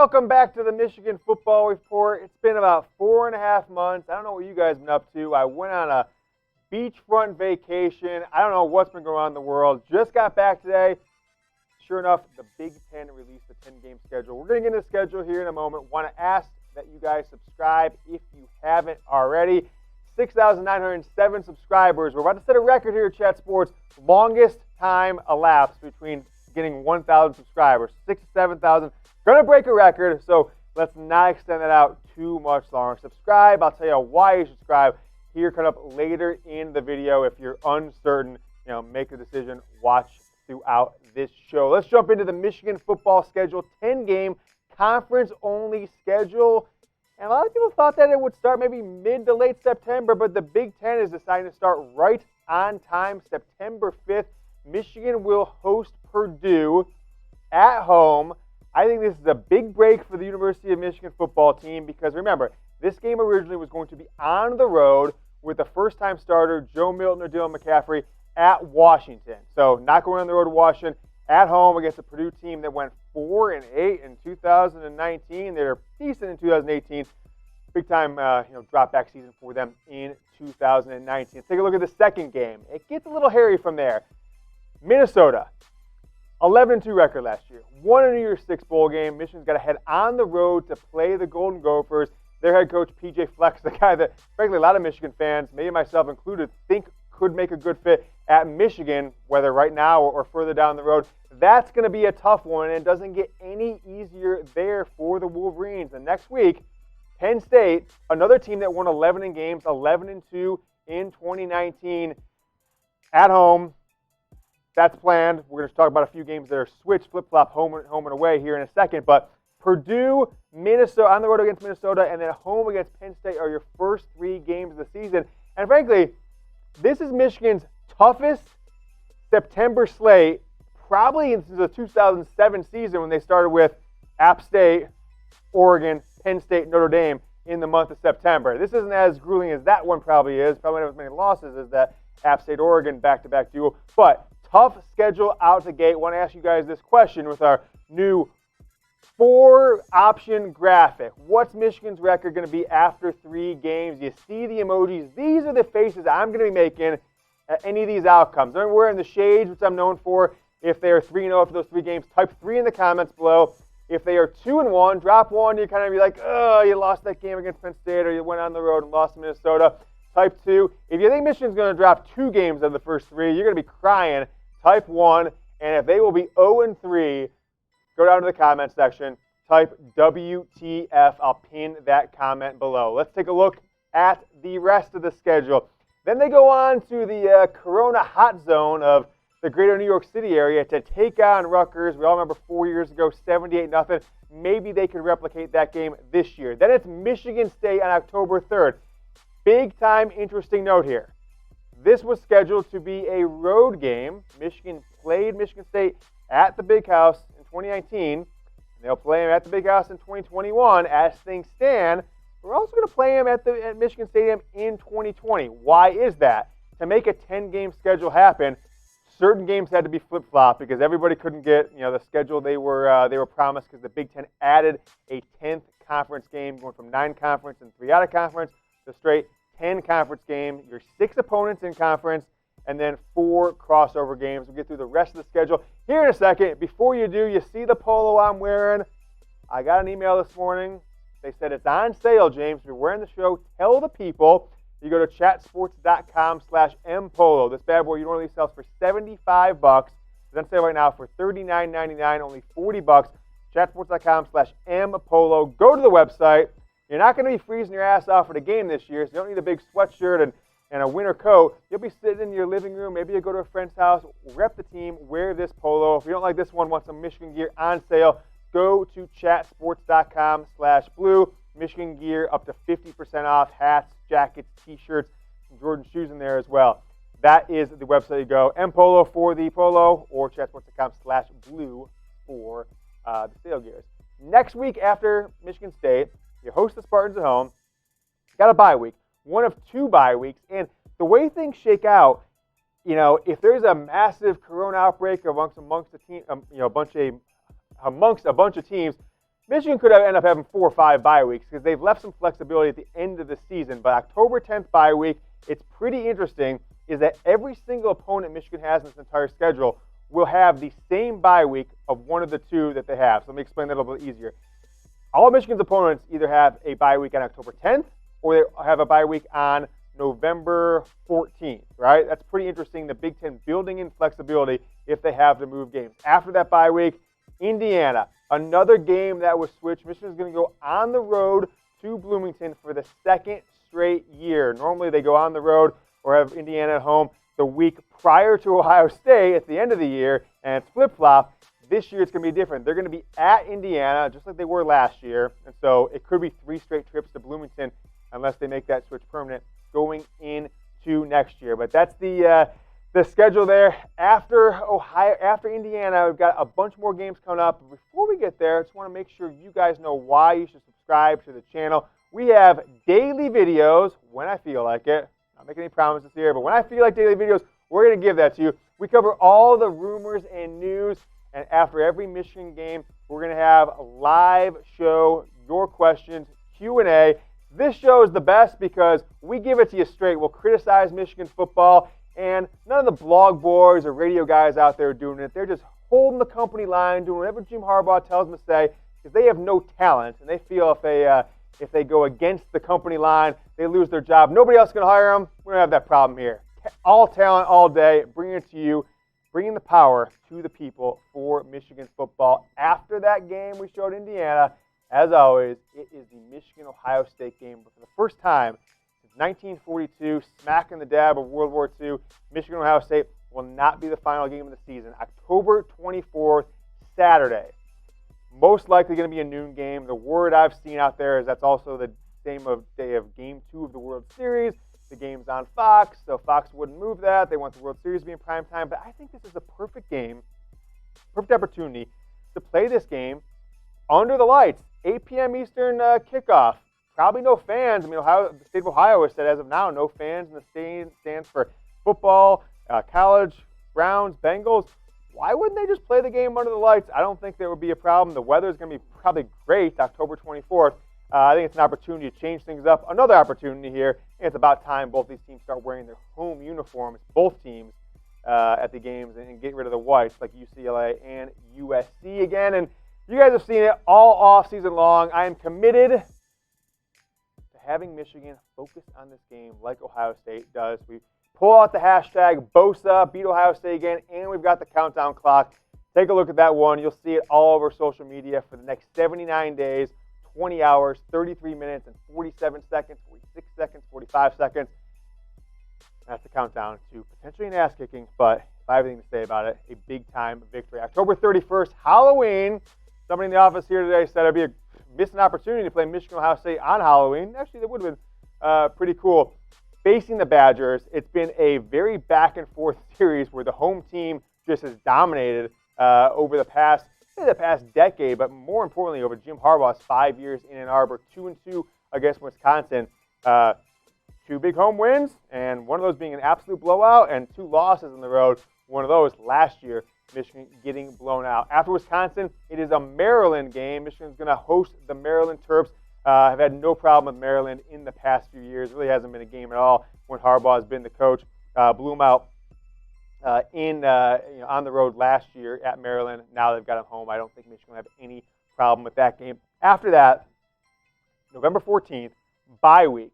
Welcome back to the Michigan Football Report. It's been about 4.5 months. I don't know what you guys have been up to. I went on a beachfront vacation. I don't know what's been going on in the world. Just got back today. Sure enough, the Big Ten released the 10-game schedule. We're going to get into the schedule here in a moment. Want to ask that you guys subscribe if you haven't already. 6,907 subscribers. We're about to set a record here at Chat Sports. Longest time elapsed between getting 1,000 subscribers. 6,000 to 7,000. Going to break a record, so let's not extend that out too much longer. Subscribe. I'll tell you why you subscribe here coming up later in the video. If you're uncertain, make a decision. Watch throughout this show. Let's jump into the Michigan football schedule. 10-game conference-only schedule. And a lot of people thought that it would start maybe mid to late September, but the Big Ten is deciding to start right on time, September 5th. Michigan will host Purdue at home. I think this is a big break for the University of Michigan football team because, remember, this game originally was going to be on the road with the first-time starter, Joe Milton or Dylan McCaffrey, at Washington. So not going on the road to Washington, at home against a Purdue team that went 4-8 in 2019. They were decent in 2018. Big-time drop-back season for them in 2019. Let's take a look at the second game. It gets a little hairy from there. Minnesota. 11-2 record last year. Won a New Year's Six bowl game. Michigan's got to head on the road to play the Golden Gophers. Their head coach, P.J. Fleck, the guy that, frankly, a lot of Michigan fans, maybe myself included, think could make a good fit at Michigan, whether right now or further down the road. That's going to be a tough one, and it doesn't get any easier there for the Wolverines. And next week, Penn State, another team that won 11 in games, 11-2 in 2019, at home. That's planned. We're going to talk about a few games that are switched, flip-flop, home and away here in a second. But Purdue, Minnesota, on the road against Minnesota, and then home against Penn State are your first 3 games of the season. And frankly, this is Michigan's toughest September slate, probably since the 2007 season when they started with App State, Oregon, Penn State, Notre Dame in the month of September. This isn't as grueling as that one probably is. Probably not as many losses as that App State, Oregon back-to-back duel. But tough schedule out the gate. Want to ask you guys this question with our new 4-option graphic. What's Michigan's record going to be after 3 games? You see the emojis. These are the faces I'm going to be making at any of these outcomes. I'm wearing the shades, which I'm known for. If they are 3-0 after those 3 games, type 3 in the comments below. If they are 2-1, drop 1. You kind of be like, oh, you lost that game against Penn State, or you went on the road and lost to Minnesota. Type 2. If you think Michigan's going to drop 2 games out of the first 3, you're going to be crying. Type 1. And if they will be 0-3, go down to the comment section. Type WTF. I'll pin that comment below. Let's take a look at the rest of the schedule. Then they go on to the Corona hot zone of the greater New York City area to take on Rutgers. We all remember 4 years ago, 78-0. Maybe they can replicate that game this year. Then it's Michigan State on October 3rd. Big time interesting note here. This was scheduled to be a road game. Michigan played Michigan State at the Big House in 2019. They'll play them at the Big House in 2021. As things stand, we're also going to play them at Michigan Stadium in 2020. Why is that? To make a 10-game schedule happen, certain games had to be flip-flopped because everybody couldn't get the schedule they were promised because the Big Ten added a 10th conference game, going from 9 conference and 3 out of conference to straight 10 conference game. Your 6 opponents in conference, and then 4 crossover games. We'll get through the rest of the schedule here in a second. Before you do, you see the polo I'm wearing. I got an email this morning. They said it's on sale, James. If you're wearing the show, tell the people. You go to chatsports.com/mpolo. This bad boy normally sells for $75. It's on sale right now for $39.99, only $40. Chatsports.com/mpolo. Go to the website. You're not going to be freezing your ass off for the game this year, so you don't need a big sweatshirt and a winter coat. You'll be sitting in your living room. Maybe you go to a friend's house, rep the team, wear this polo. If you don't like this one, want some Michigan gear on sale, go to chatsports.com/blue. Michigan gear up to 50% off, hats, jackets, t-shirts, and Jordan shoes in there as well. That is the website you go. MPolo for the polo or chatsports.com/blue for the sale gears. Next week after Michigan State, you host the Spartans at home. Got a bye week. One of 2 bye weeks. And the way things shake out, if there's a massive corona outbreak amongst a team, amongst a bunch of teams, Michigan could end up having 4 or 5 bye weeks because they've left some flexibility at the end of the season. But October 10th bye week, it's pretty interesting, is that every single opponent Michigan has in this entire schedule will have the same bye week of one of the two that they have. So let me explain that a little bit easier. All of Michigan's opponents either have a bye week on October 10th or they have a bye week on November 14th, right? That's pretty interesting. The Big Ten building in flexibility if they have to move games. After that bye week, Indiana, another game that was switched. Michigan's going to go on the road to Bloomington for the second straight year. Normally they go on the road or have Indiana at home the week prior to Ohio State at the end of the year, and it's flip-flop. This year it's going to be different. They're going to be at Indiana just like they were last year, and so it could be 3 straight trips to Bloomington unless they make that switch permanent going into next year. But that's the schedule there. After Indiana, we've got a bunch more games coming up. But before we get there, I just want to make sure you guys know why you should subscribe to the channel. We have daily videos when I feel like it. Not making any promises here, but when I feel like daily videos, we're going to give that to you. We cover all the rumors and news, and after every Michigan game, we're going to have a live show, your questions, Q&A. This show is the best because we give it to you straight. We'll criticize Michigan football, and none of the blog boys or radio guys out there are doing it. They're just holding the company line, doing whatever Jim Harbaugh tells them to say, because they have no talent, and they feel if they go against the company line, they lose their job. Nobody else can hire them. We don't have that problem here. All talent, all day, bringing it to you, bringing the power to the people for Michigan football. After that game we showed Indiana, as always, it is the Michigan-Ohio State game. But for the first time since 1942, smack in the dab of World War II, Michigan-Ohio State will not be the final game of the season. October 24th, Saturday. Most likely going to be a noon game. The word I've seen out there is that's also the same day of Game 2 of the World Series. The game's on Fox, so Fox wouldn't move that. They want the World Series to be in prime time. But I think this is a perfect game, perfect opportunity to play this game under the lights. 8 p.m. Eastern kickoff. Probably no fans. I mean, the state of Ohio has said as of now, no fans in the stands for football, college, Browns, Bengals. Why wouldn't they just play the game under the lights? I don't think there would be a problem. The weather is going to be probably great October 24th. I think it's an opportunity to change things up. Another opportunity here. It's about time both these teams start wearing their home uniforms, both teams, at the games and get rid of the whites like UCLA and USC again. And you guys have seen it all off season long. I am committed to having Michigan focus on this game like Ohio State does. We pull out the hashtag Bosa, beat Ohio State again, and we've got the countdown clock. Take a look at that one. You'll see it all over social media for the next 79 days, 20 hours, 33 minutes, and 47 seconds, 46 seconds, 45 seconds. That's the countdown to potentially an ass-kicking, but if I have anything to say about it, a big-time victory. October 31st, Halloween. Somebody in the office here today said it'd be a missed opportunity to play Michigan Ohio State on Halloween. Actually, that would have been pretty cool. Facing the Badgers, it's been a very back-and-forth series where the home team just has dominated over the past decade, but more importantly, over Jim Harbaugh's 5 years in Ann Arbor, 2-2 against Wisconsin. 2 big home wins, and one of those being an absolute blowout, and 2 losses on the road. One of those last year, Michigan getting blown out. After Wisconsin, it is a Maryland game. Michigan's going to host the Maryland Terps. Have had no problem with Maryland in the past few years. Really hasn't been a game at all when Harbaugh has been the coach. Blew them out on the road last year at Maryland. Now they've got them home. I don't think Michigan will have any problem with that game. After that, November 14th, bye week.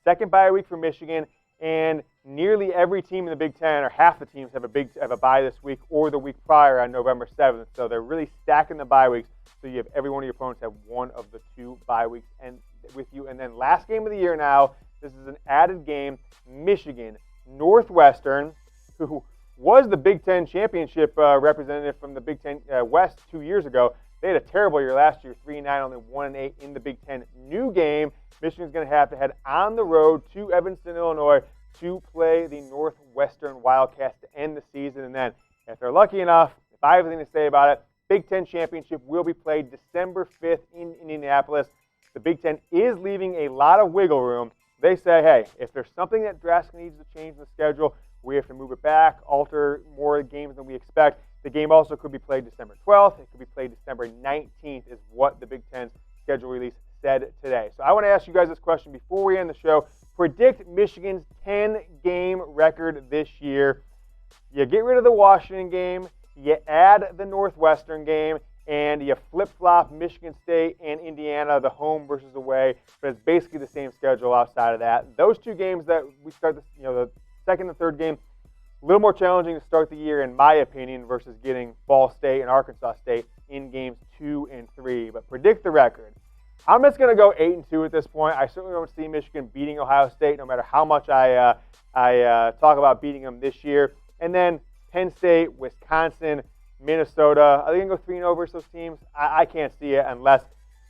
Second bye week for Michigan, and nearly every team in the Big Ten, or half the teams, have a bye this week or the week prior on November 7th. So they're really stacking the bye weeks. So you have every one of your opponents have one of the 2 bye weeks and with you. And then last game of the year now, this is an added game, Michigan, Northwestern, who was the Big Ten championship representative from the Big Ten West 2 years ago. They had a terrible year last year, 3-9, only 1-8 in the Big Ten. New game, Michigan's going to have to head on the road to Evanston, Illinois, to play the Northwestern Wildcats to end the season. And then, if they're lucky enough, if I have anything to say about it, Big Ten championship will be played December 5th in Indianapolis. The Big Ten is leaving a lot of wiggle room. They say, hey, if there's something that drastically needs to change in the schedule, we have to move it back, alter more games than we expect. The game also could be played December 12th. It could be played December 19th is what the Big Ten's schedule release said today. So I want to ask you guys this question before we end the show. Predict Michigan's 10-game record this year. You get rid of the Washington game, you add the Northwestern game, and you flip-flop Michigan State and Indiana, the home versus away, but it's basically the same schedule outside of that. Those two games that we start, the second and third game, a little more challenging to start the year, in my opinion, versus getting Ball State and Arkansas State in games 2 and 3. But predict the record. I'm just going to go 8-2 at this point. I certainly don't see Michigan beating Ohio State, no matter how much I talk about beating them this year. And then Penn State, Wisconsin, Minnesota. Are they going to go 3-0 versus those teams? I can't see it unless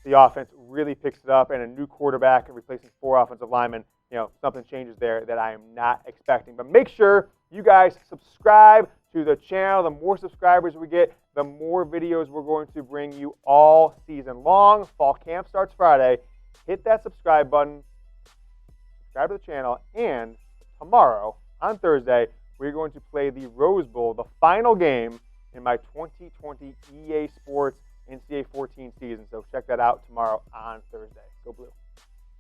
the offense really picks it up and a new quarterback and replacing 4 offensive linemen. Something changes there that I am not expecting. But make sure you guys subscribe to the channel. The more subscribers we get, the more videos we're going to bring you all season long. Fall camp starts Friday. Hit that subscribe button, subscribe to the channel, and tomorrow, on Thursday, we're going to play the Rose Bowl, the final game in my 2020 EA Sports NCAA 14 season. So check that out tomorrow on Thursday. Go Blue.